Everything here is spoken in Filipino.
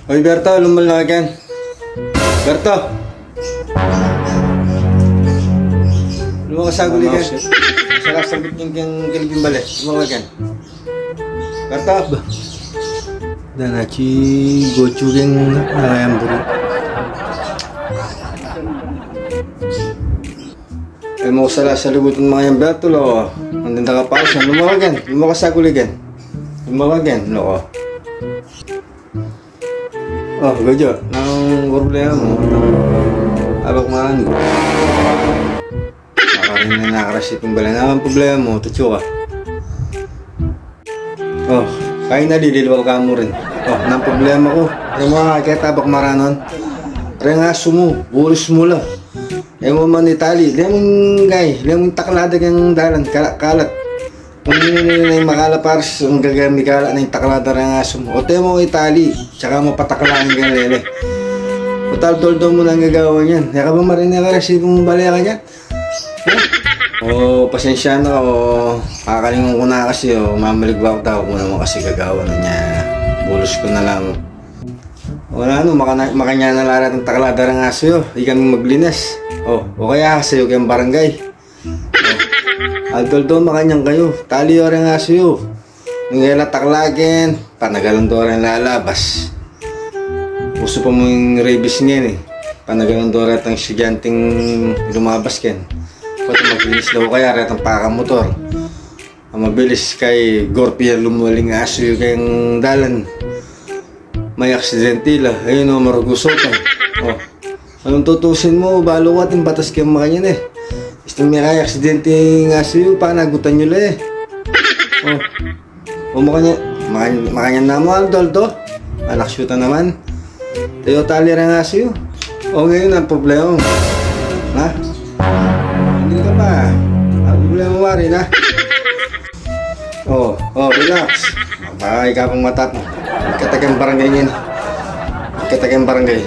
Oy, Berto, lumalaki yan. Berto! Lumakas aguli yan. Sarap sabit yung kilibing balik. Lumalaki yan. Berto! Danachi, gochu yung nakayang buri. Ay mo sa libutan mga yan, Berto, loko. Andun na ka pa siya. Lumakas yan. Lumakas aguli yan. Lumakas yan, loko. Oh, gajo, nang problema mo, abak man. Makarin na nakarasit yung bala naman problema mo, tutyo ka. Oh, kaya na didilwal ka mo rin. Oh, nang problema ko, yung mga kakita abak maranon. Rengaso mo, bulis mo lang. Yung mo man Itali, lemong taklada kang dalan, kalat. Kung yung makala pares, yung gagamit kala na yung taklada rin nga sumo. O tayo mo Itali, tsaka mo patakalain ka lele. O tal-tol-tol mo lang gagawa niyan. Kaya ka ba marinig ka kasi kung balik ka niyan? O pasensya na o kakalingon ko na kasi o mamaligwa ko tao kung naman kasi gagawa na niya. Bulos ko na lang. Wala no, makanya na larat ng taklada rin nga sa'yo. Di kami maglinas. O kaya sa'yo kayong barangay. Altol-tol makanyang kayo, tali orang nga sa'yo. Nung taklakin, panagalan do rin lalabas. Uso pa mo yung rabies ngayon eh. Panagalan do rin ang estudyanteng lumabas ken. Pati maglinis daw kaya rin ang pakamotor. Ang mabilis kay Gorpia lumuling aso yung kayong dalan. May aksidentila, ayun o marugusotan. Anong tutusin mo, baluwatin batas kayong makanyan eh. Isang may kaya aksidente nga sa'yo, panagutan nyo lang eh. Makanya na mo, Aldol to. Anaksyotan naman. Tayo tali rin nga sa'yo. Ngayon ang problema mo. Ha? Hindi ka ba? Ang problema mo rin ha? Relax. Baka ikaw pang matap mo. Katagang barangay ngayon. Katagang barangay.